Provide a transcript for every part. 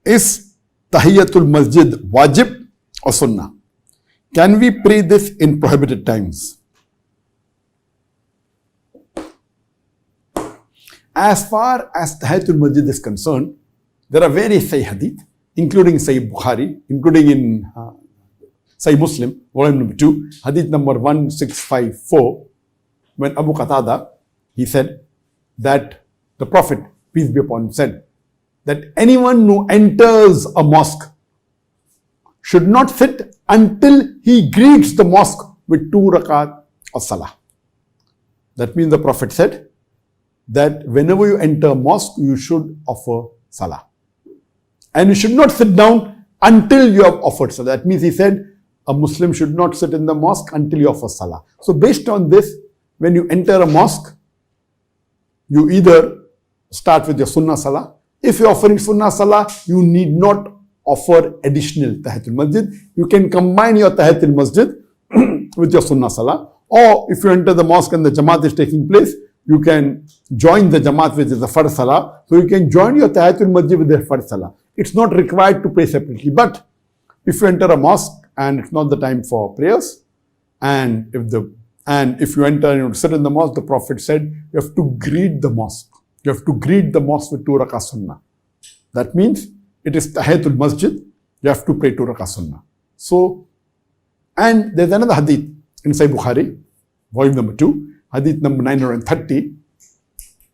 Is tahiyatul masjid wajib or sunnah? Can we pray this in prohibited times? As far as tahiyatul masjid is concerned, there are various Sahih hadith, including Sahih Bukhari, including in Sahih Muslim, volume number 2, hadith number 1654, when Abu Qatada, he said that the Prophet, peace be upon him, said that anyone who enters a mosque should not sit until he greets the mosque with 2 rakat of salah. That means the Prophet said that whenever you enter a mosque, you should offer salah. And you should not sit down until you have offered salah. That means he said a Muslim should not sit in the mosque until you offer salah. So based on this, when you enter a mosque, you either start with your sunnah salah. If you're offering sunnah salah, you need not offer additional tahiyatul masjid. You can combine your tahiyatul masjid with your sunnah salah. Or if you enter the mosque and the jamaat is taking place, you can join the jamaat with the fard salah. So you can join your tahiyatul masjid with the fard salah. It's not required to pray separately. But if you enter a mosque and it's not the time for prayers, and if you enter and you sit in the mosque, the Prophet said you have to greet the mosque. You have to greet the mosque with 2 rakah sunnah. That means it is tahiyatul masjid. You have to pray 2 rakah sunnah. So, and there's another hadith in Sahih Bukhari, volume number 2, hadith number 930,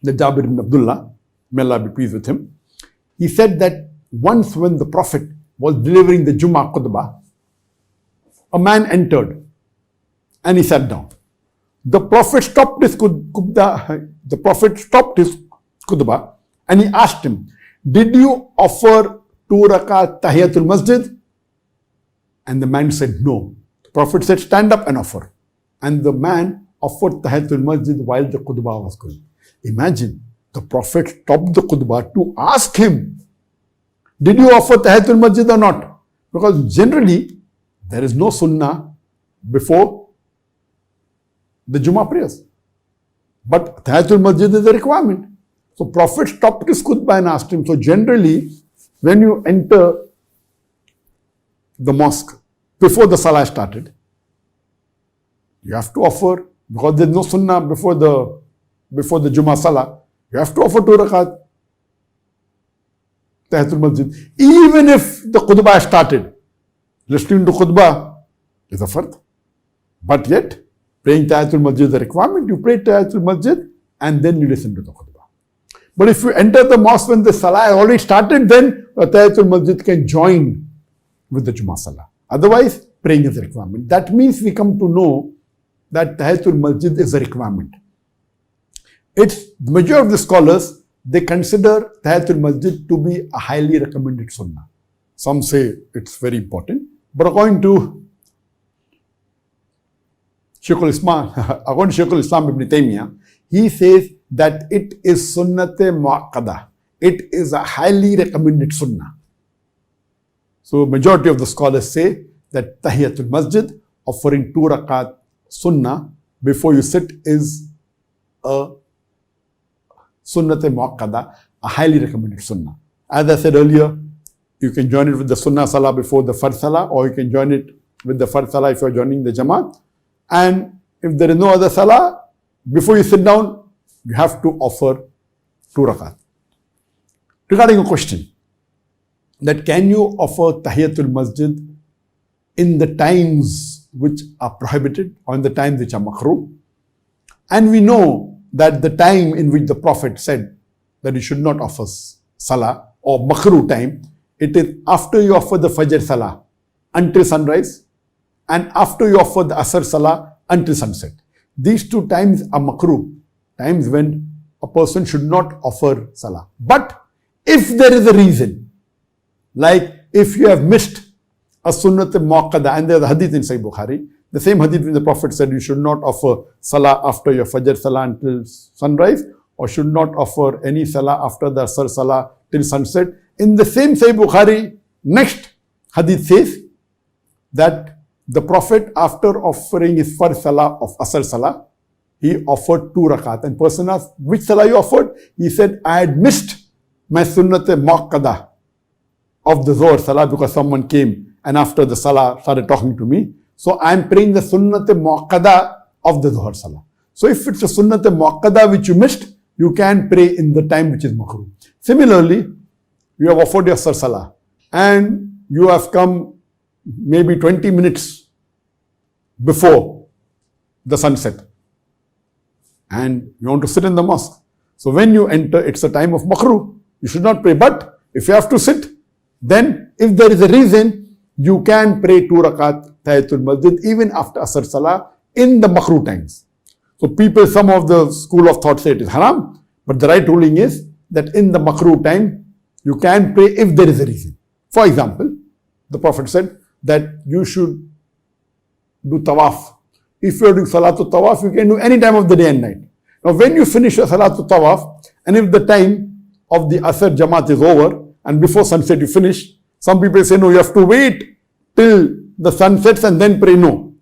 the Jabir ibn Abdullah, may Allah be pleased with him. He said that once when the Prophet was delivering the Jummah khutbah, a man entered and he sat down. The Prophet stopped his khutbah and he asked him, did you offer 2 rakat tahiyatul masjid? And the man said, no. The Prophet said, stand up and offer. And the man offered tahiyatul masjid while the khutbah was going. Imagine, the Prophet stopped the khutbah to ask him, did you offer tahiyatul masjid or not? Because generally, there is no sunnah before the Jummah prayers. But tahiyatul masjid is a requirement. So Prophet stopped his khutbah and asked him. So generally, when you enter the mosque, before the salah started, you have to offer, because there is no sunnah before the Jummah salah, you have to offer 2 rakat tahiyatul masjid. Even if the khutbah started, listening to khutbah is a fard. But yet, praying tahiyatul masjid is a requirement. You pray tahiyatul masjid and then you listen to the khutbah. But if you enter the mosque when the salah has already started, then tahiyatul masjid can join with the Jummah salah. Otherwise, praying is a requirement. That means we come to know that tahiyatul masjid is a requirement. The majority of the scholars, they consider tahiyatul masjid to be a highly recommended sunnah. Some say it's very important. But according to Shaykhul Islam Ibn Taymiyyah, he says that it is sunnate mu'akkada. It is a highly recommended sunnah. So majority of the scholars say that tahiyatul masjid, offering 2 rakat sunnah before you sit, is a sunnate mu'akkada, a highly recommended sunnah. As I said earlier, you can join it with the sunnah salah before the fard salah, or you can join it with the fard salah if you are joining the jamaat. And if there is no other salah, before you sit down, you have to offer 2 rakat. Regarding a question, that can you offer tahiyatul masjid in the times which are prohibited or in the times which are makruh? And we know that the time in which the Prophet said that you should not offer salah or makruh time, it is after you offer the fajr salah until sunrise and after you offer the asr salah until sunset. These 2 times are makruh, times when a person should not offer salah. But if there is a reason, like if you have missed a sunnat muakkada, and there is a hadith in Sahih Bukhari, the same hadith when the Prophet said you should not offer salah after your fajr salah until sunrise, or should not offer any salah after the asr salah till sunset. In the same Sahih Bukhari, next hadith says that the Prophet, after offering his first salah of asr salah, he offered 2 rakat. And person asked, which salah you offered? He said, I had missed my sunnat muakkada of the Zohar Salah because someone came and after the Salah started talking to me. So I am praying the Sunnat Muakkada of the Zohar Salah. So if it's a Sunnat Muakkada which you missed, you can pray in the time which is makruh. Similarly, you have offered your Salah and you have come maybe 20 minutes before the sunset and you want to sit in the mosque. So when you enter, it's a time of makruh. You should not pray. But if you have to sit, then if there is a reason, you can pray 2 rakat tahiyatul masjid even after Asr Salah in the makruh times. So people, some of the school of thought say it is haram, but the right ruling is that in the makruh time, you can pray if there is a reason. For example, the Prophet said that you should do tawaf. If you are doing salatul tawaf, you can do any time of the day and night. Now when you finish your salatul tawaf, and if the time of the Asr Jamaat is over, and before sunset you finish, some people say no, you have to wait till the sun sets and then pray. No.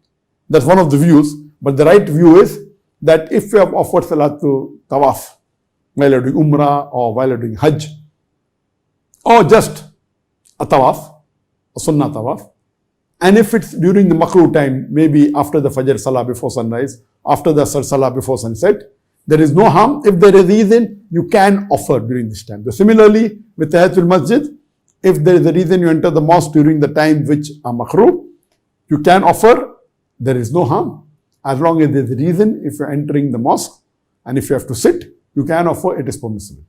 That's one of the views. But the right view is that if you have offered salatul tawaf while you're doing umrah or while you're doing hajj, or just a tawaf, a sunnah tawaf, and if it's during the makruh time, maybe after the Fajr Salah before sunrise, after the Asr Salah before sunset, there is no harm. If there is reason, you can offer during this time. So similarly, with tahiyatul masjid, if there is a reason you enter the mosque during the time which are makruh, you can offer. There is no harm. As long as there is a reason, if you're entering the mosque and if you have to sit, you can offer, it is permissible.